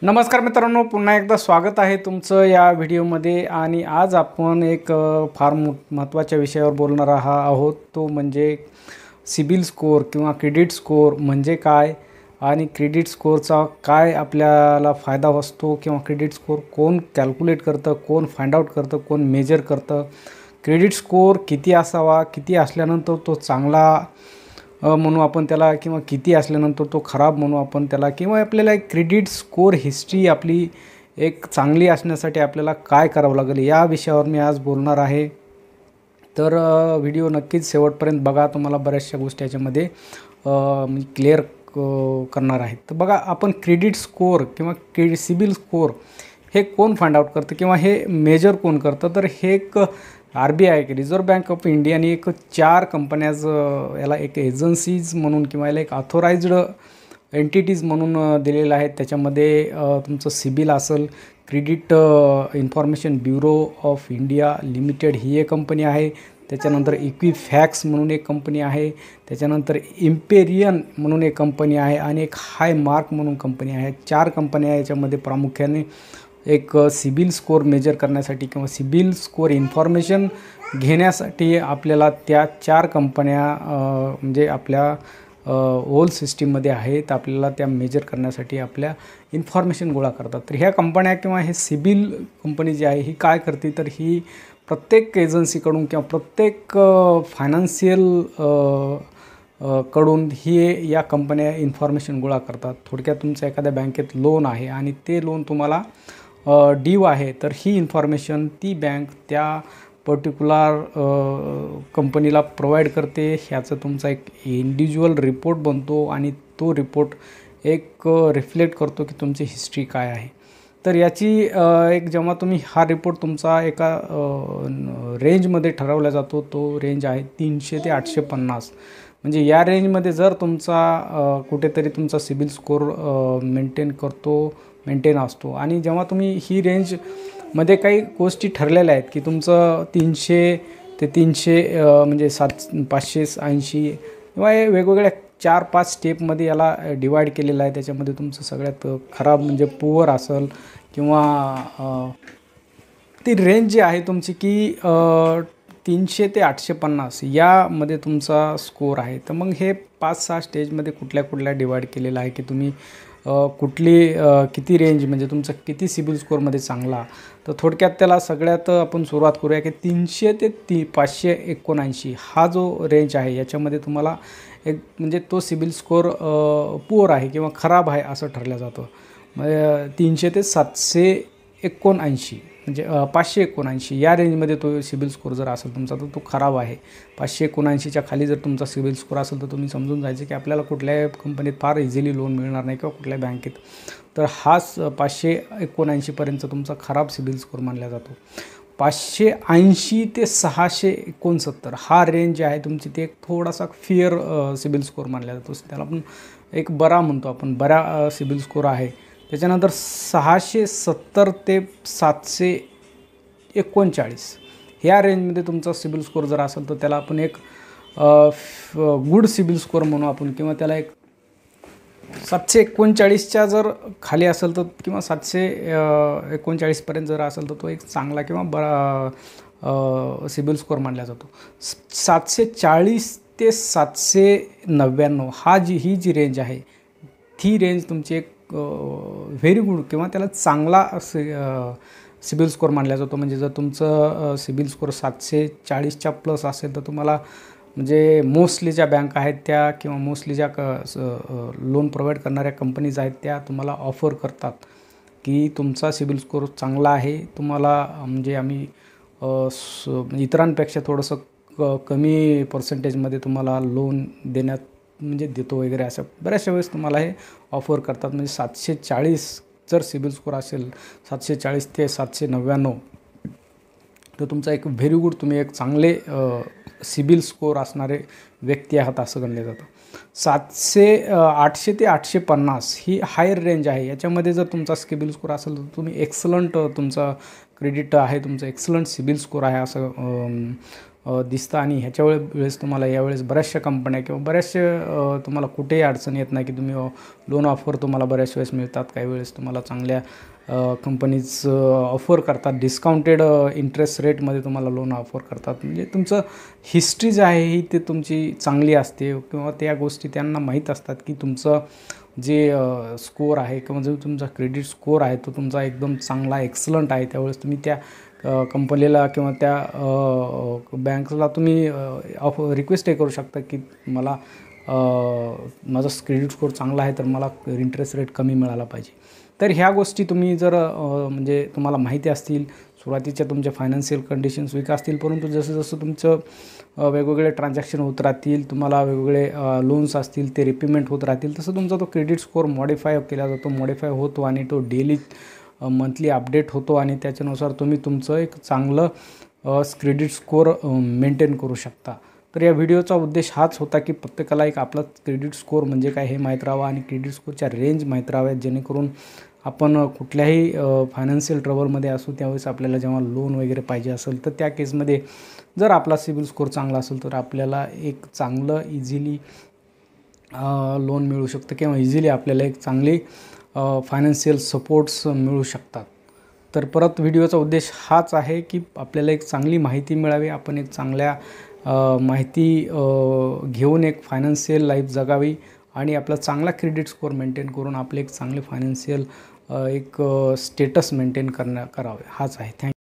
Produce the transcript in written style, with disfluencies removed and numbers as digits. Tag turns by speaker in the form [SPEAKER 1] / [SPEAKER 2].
[SPEAKER 1] नमस्कार मित्रांनो, पुन्हा एकदा स्वागत आहे तुमचं या व्हिडिओमध्ये. आणि आज आपण एक फार महत्त्वाच्या विषयावर बोलणार आहोत. तो म्हणजे सिबिल स्कोअर किंवा क्रेडिट स्कोअर म्हणजे काय आणि क्रेडिट स्कोअरचा काय आपल्याला फायदा असतो किंवा क्रेडिट स्कोअर कोण कॅल्क्युलेट करतं, कोण फाइंड आउट करतं, कोण मेजर करतं, क्रेडिट स्कोअर किती असावा, किती असल्यानंतर तो चांगला म्हणू आपण त्याला, किंवा किती असल्यानंतर तो खराब म्हणू आपण त्याला, किंवा आपल्याला एक क्रेडिट स्कोअर हिस्ट्री आपली एक चांगली असण्यासाठी आपल्याला काय करावं लागेल या विषयावर मी आज बोलणार आहे. तर व्हिडिओ नक्कीच शेवटपर्यंत बघा. तुम्हाला बऱ्याचशा गोष्टी याच्यामध्ये मी क्लिअर करणार आहे. तर बघा, आपण क्रेडिट स्कोअर किंवा सिबिल स्कोअर हे कोण फाइंड आउट करतं किंवा हे मेजर कोण करतं, तर हे एक RBI रिझर्व्ह बँक ऑफ इंडियाने एक 4 कंपन्याज याला एक एजन्सीज म्हणून किंवा याला एक ऑथोराइज्ड एंटिटीज म्हणून दिलेलं आहे. त्याच्यामध्ये तुमचं सिबिल असेल, credit information bureau of India limited ही एक कंपनी आहे. त्याच्यानंतर इक्विफॅक्स म्हणून एक कंपनी आहे. त्याच्यानंतर इम्पेरियन म्हणून एक कंपनी आहे आणि एक हाय मार्क म्हणून कंपनी आहे. 4 कंपन्या याच्यामध्ये प्रामुख्याने एक सिबिल स्कोअर मेजर करण्यासाठी किंवा सिबिल स्कोअर इन्फॉर्मेशन घेण्यासाठी आपल्याला त्या 4 कंपन्या म्हणजे आपल्या होल सिस्टीममध्ये आहेत. आपल्याला त्या मेजर करण्यासाठी आपल्या इन्फॉर्मेशन गोळा करतात. तर ह्या कंपन्या किंवा हे सिबिल कंपनी जी आहे ही काय करते, तर ही प्रत्येक एजन्सीकडून किंवा प्रत्येक फायनान्शियल कडून ही या कंपन्या इन्फॉर्मेशन गोळा करतात. थोडक्यात तुमचं एखाद्या बँकेत लोन आहे आणि ते लोन तुम्हाला ड्यू आहे, तर ही इन्फॉर्मेशन ती बँक त्या पर्टिक्युलर कंपनीला प्रोव्हाइड करते. ह्याचं तुमचा एक इंडिव्हिज्युअल रिपोर्ट बनतो आणि तो रिपोर्ट एक रिफ्लेक्ट करतो की तुमची हिस्ट्री काय आहे. तर याची एक जेव्हा तुम्ही हा रिपोर्ट तुमचा एका रेंजमध्ये ठरवला जातो, तो रेंज आहे 300 ते 850. म्हणजे या रेंजमध्ये जर तुमचा कुठेतरी तुमचा सिबिल स्कोअर मेंटेन असतो. आणि जेव्हा तुम्ही ही रेंजमध्ये काही गोष्टी ठरलेल्या आहेत की तुमचं 300 ते 300 म्हणजे 580 किंवा हे वेगवेगळ्या 4-5 स्टेपमध्ये याला डिवाईड केलेलं आहे. त्याच्यामध्ये तुमचं सगळ्यात खराब म्हणजे पुअर असेल किंवा ती रेंज जी आहे तुमची की 300 ते 850 यामध्ये तुमचा स्कोअर आहे. तर मग हे 5-6 स्टेजमध्ये कुठल्या डिवाईड केलेलं आहे की तुम्ही कुठली किती रेंज म्हणजे तुमचं किती सिबिल स्कोअरमध्ये चांगला. तर थोडक्यात त्याला सगळ्यात आपण सुरुवात करूया की 300 ते 579 हा जो रेंज आहे याच्यामध्ये तुम्हाला एक म्हणजे तो सिबिल स्कोअर पुअर आहे किंवा खराब आहे असं ठरलं जातं. म्हणजे 300 ते 779 म्हणजे 579 या रेंजमध्ये तो सिबिल स्कोअर जर असेल तुमचा तर तो खराब आहे. 579च्या खाली जर तुमचा सिबिल स्कोअर असेल तर तुम्ही समजून जायचं की आपल्याला कुठल्याही कंपनीत फार इझिली लोन मिळणार नाही किंवा कुठल्याही बँकेत. तर हाच 579पर्यंत तुमचा खराब सिबिल स्कोअर मानला जातो. 580 ते 669 हा रेंज जे आहे तुमची ते एक थोडासा फेअर सिबिल स्कोअर मानला जातो. त्याला आपण एक बरा म्हणतो, आपण बरा सिबिल स्कोअर आहे. त्याच्यानंतर 670 ते 739 ह्या रेंजमध्ये तुमचा सिबिल स्कोअर जर असेल तर त्याला आपण एक गुड सिबिल स्कोअर म्हणू आपण, किंवा त्याला एक 739च्या जर खाली असेल तर किंवा 739पर्यंत जर असेल तर तो एक चांगला किंवा बरा सिबिल स्कोअर मानला जातो. 740 ते 799 ही जी रेंज आहे ती रेंज तुमची एक व्हेरी गुड किंवा त्याला चांगला सिबिल स्कोअर मानला जातो. म्हणजे जर तुमचं सिबिल स्कोअर 740च्या प्लस असेल तर तुम्हाला म्हणजे मोस्टली ज्या बँक आहेत त्या किंवा मोस्टली ज्या लोन प्रोव्हाइड करणाऱ्या कंपनीज आहेत त्या तुम्हाला ऑफर करतात की तुमचा सिबिल स्कोअर चांगला आहे, तुम्हाला म्हणजे आम्ही इतरांपेक्षा थोडंसं कमी पर्सेंटेजमध्ये तुम्हाला लोन देतो वगैरे, असं बऱ्याचशा वेळेस तुम्हाला हे ऑफर करतात. म्हणजे 740 जर सिबिल स्कोअर असेल 740 ते 799 तर तुमचा एक व्हेरी गुड, तुम्ही एक चांगले सिबिल स्कोअर असणारे व्यक्ती आहात असं गणलं जातं. 800 ते 850 ही हायर रेंज आहे. याच्यामध्ये जर तुमचा सिबिल स्कोअर असेल तर तुम्ही एक्सलंट तुमचा क्रेडिट आहे, तुमचं एक्सलंट सिबिल स्कोअर आहे असं दिसतं आणि ह्याच्या वेळेस तुम्हाला यावेळेस बऱ्याचशा कंपन्या किंवा बऱ्याचशा तुम्हाला कुठेही अडचण येत नाही की तुम्ही लोन ऑफर तुम्हाला बऱ्याच वेळेस मिळतात. काही वेळेस तुम्हाला चांगल्या कंपनीज ऑफर करतात, डिस्काउंटेड इंटरेस्ट रेटमध्ये तुम्हाला लोन ऑफर करतात. म्हणजे तुमचं हिस्ट्री जी आहे ही ते तुमची चांगली असते किंवा त्या गोष्टी त्यांना माहीत असतात की तुमचं जे स्कोअर आहे किंवा जो तुमचा क्रेडिट स्कोअर आहे तो तुमचा एकदम चांगला एक्सलंट आहे. त्यावेळेस तुम्ही त्या कंपनीला किंवा त्या बँकला तुम्ही रिक्वेस्टही करू शकता की मला माझा क्रेडिट स्कोअर चांगला आहे तर मला इंटरेस्ट रेट कमी मिळाला पाहिजे. तर ह्या गोष्टी तुम्ही जर म्हणजे तुम्हाला माहिती असतील, सुरुवातीच्या तुमच्या फायनान्शियल कंडिशन्स वीक असतील, परंतु जसं तुमचं वेगवेगळे ट्रान्झॅक्शन होत राहतील, तुम्हाला वेगवेगळे लोन्स असतील ते रिपेमेंट होत राहतील, तसं तुमचा तो क्रेडिट स्कोअर मॉडिफाय केला जातो, मॉडिफाय होतो आणि तो डेली मंथली अपडेट होतो आणि त्याच्यानुसार तुम्ही तुमचं एक चांगलं क्रेडिट स्कोअर मेंटेन करू शकता. तर या व्हिडिओचा उद्देश हाच होता की प्रत्येकाला एक आपला क्रेडिट स्कोअर म्हणजे काय हे माहीत राहावं आणि क्रेडिट स्कोअरच्या रेंज माहीत राहाव्यात, जेणेकरून आपण कुठल्याही फायनान्शियल ट्रबलमध्ये असू त्यावेळेस आपल्याला जेव्हा लोन वगैरे पाहिजे असेल तर त्या केसमध्ये जर आपला सिबिल स्कोअर चांगला असेल तर आपल्याला एक चांगलं इझिली लोन मिळू शकतं किंवा इझिली आपल्याला एक चांगली फायनान्शियल सपोर्ट्स मिळू शकतात. तर परत व्हिडिओचा उद्देश हाच आहे की आपल्याला एक चांगली माहिती मिळावी, आपण एक चांगल्या माहिती घेऊन एक फायनान्शियल लाईफ जगावी आणि आपला चांगला क्रेडिट स्कोअर मेंटेन करून आपले एक चांगले फायनान्शियल एक स्टेटस मेंटेन करावे हाच आहे. थँक्यू.